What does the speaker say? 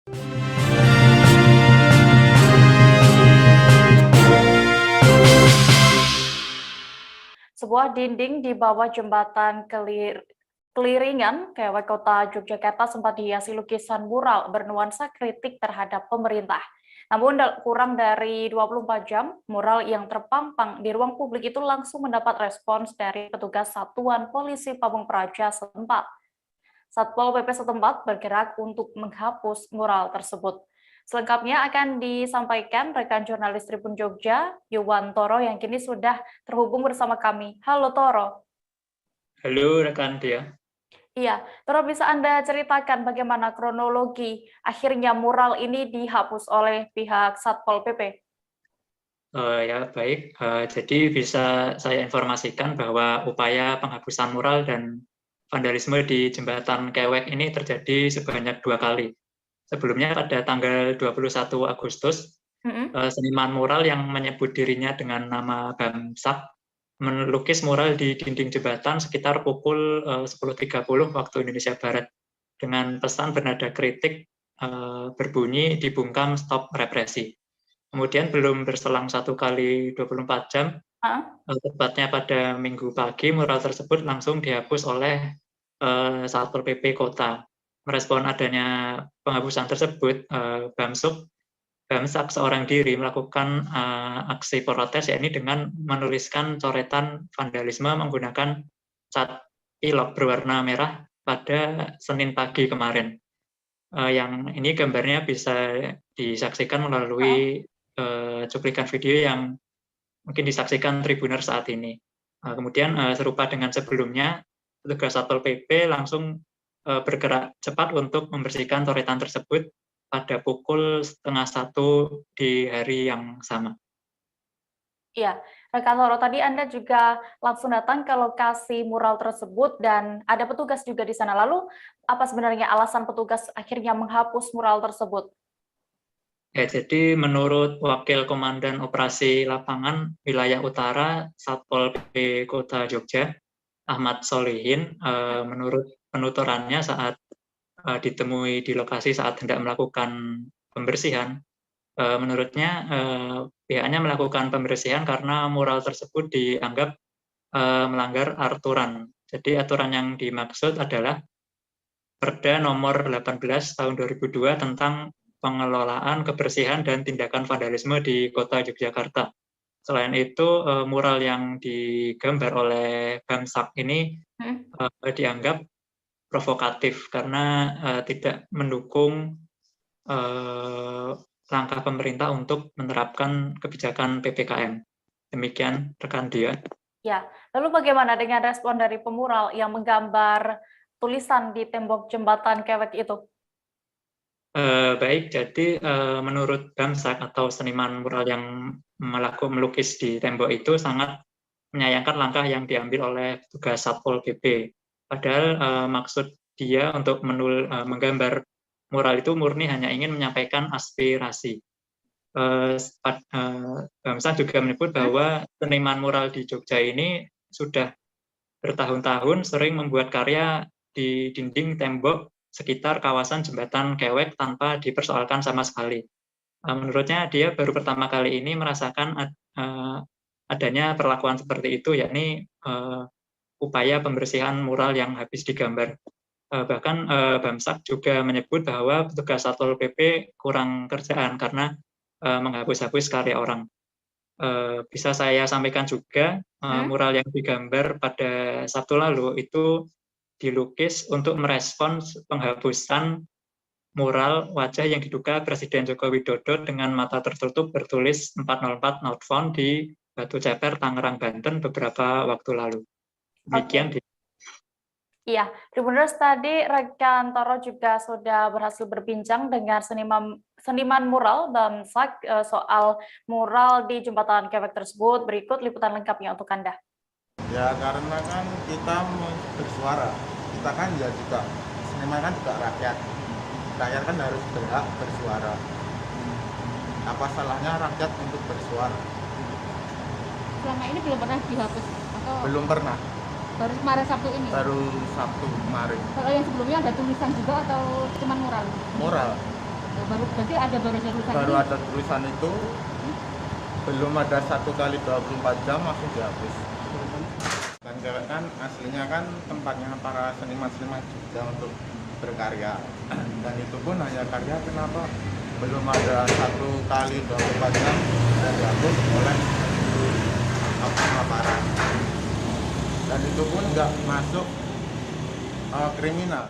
Sebuah dinding di bawah jembatan Keliringan, Kewek Kota Yogyakarta sempat dihiasi lukisan mural bernuansa kritik terhadap pemerintah. Namun kurang dari 24 jam, mural yang terpampang di ruang publik itu langsung mendapat respons dari petugas Satuan Polisi Pamung Praja setempat. Satpol PP setempat bergerak untuk menghapus mural tersebut. Selengkapnya akan disampaikan rekan jurnalis Tribun Jogja, Yuwan Toro, yang kini sudah terhubung bersama kami. Halo Toro. Halo rekan Dia. Iya, Toro, bisa Anda ceritakan bagaimana kronologi akhirnya mural ini dihapus oleh pihak Satpol PP? Ya baik, jadi bisa saya informasikan bahwa upaya penghapusan mural dan vandalisme di Jembatan Kewek ini terjadi sebanyak 2 kali. Sebelumnya pada tanggal 21 Agustus, seniman mural yang menyebut dirinya dengan nama Bamsak melukis mural di dinding jembatan sekitar pukul 10.30 waktu Indonesia Barat dengan pesan bernada kritik berbunyi "Dibungkam, stop represi". Kemudian belum berselang 1 kali 24 jam, tepatnya pada Minggu pagi, mural tersebut langsung dihapus oleh Satpol PP Kota. Merespon adanya penghapusan tersebut, Bamsak seorang diri melakukan aksi protes, yakni dengan menuliskan coretan vandalisme menggunakan cat pilok berwarna merah pada Senin pagi kemarin. Yang ini gambarnya bisa disaksikan melalui cuplikan video yang mungkin disaksikan Tribuner saat ini. Kemudian serupa dengan sebelumnya, petugas Satpol PP langsung bergerak cepat untuk membersihkan coretan tersebut pada pukul 12:30 di hari yang sama. Iya, rekan Toro, tadi Anda juga langsung datang ke lokasi mural tersebut dan ada petugas juga di sana. Lalu, apa sebenarnya alasan petugas akhirnya menghapus mural tersebut? Ya, jadi menurut Wakil Komandan Operasi Lapangan Wilayah Utara Satpol PP Kota Jogja, Ahmad Solihin, menurut penuturannya saat ditemui di lokasi saat hendak melakukan pembersihan, menurutnya pihaknya melakukan pembersihan karena mural tersebut dianggap melanggar aturan. Jadi aturan yang dimaksud adalah Perda Nomor 18 Tahun 2002 tentang pengelolaan kebersihan dan tindakan vandalisme di Kota Yogyakarta. Selain itu, mural yang digambar oleh Bamsak ini dianggap provokatif karena tidak mendukung langkah pemerintah untuk menerapkan kebijakan PPKM. Demikian rekan Dia. Ya, lalu bagaimana dengan respon dari pemural yang menggambar tulisan di tembok jembatan Kewek itu? Baik, jadi menurut Bamsak atau seniman mural yang melukis di tembok itu sangat menyayangkan langkah yang diambil oleh petugas Satpol PP. Padahal maksud dia untuk menggambar mural itu murni hanya ingin menyampaikan aspirasi. Bamsak juga menyebut bahwa seniman mural di Jogja ini sudah bertahun-tahun sering membuat karya di dinding tembok sekitar kawasan Jembatan Kewek tanpa dipersoalkan sama sekali. Menurutnya dia baru pertama kali ini merasakan adanya perlakuan seperti itu, yakni upaya pembersihan mural yang habis digambar. Bahkan Bamsak juga menyebut bahwa petugas Satpol PP kurang kerjaan karena menghapus-hapus karya orang. Bisa saya sampaikan juga, mural yang digambar pada Sabtu lalu itu dilukis untuk merespons penghapusan mural wajah yang diduga Presiden Joko Widodo dengan mata tertutup bertulis 404 not found di Batu Ceper, Tangerang, Banten beberapa waktu lalu. Demikian. Iya, Tribuners, tadi rekan Toro juga sudah berhasil berbincang dengan seniman mural Bamsak soal mural di Jembatan Kewek tersebut. Berikut liputan lengkapnya untuk Anda. Ya karena kan kita bersuara, kita kan ya juga seniman kan juga rakyat kan harus berhak bersuara. Apa salahnya rakyat untuk bersuara? Selama ini belum pernah dihapus atau? Belum pernah. Baru kemarin Sabtu ini? Baru Sabtu kemarin. Kalau yang sebelumnya ada tulisan juga atau cuma mural? Mural. Oh, berarti ada baru tulisan Baru ini? ada tulisan itu, belum ada 1 kali 24 jam langsung dihapus. Dan Kewek kan aslinya kan tempatnya para seniman-seniman juga untuk berkarya. Dan itu pun hanya karya kenapa belum ada 1 kali 24 jam dan dihapus oleh aparat. Dan itu pun nggak masuk kriminal.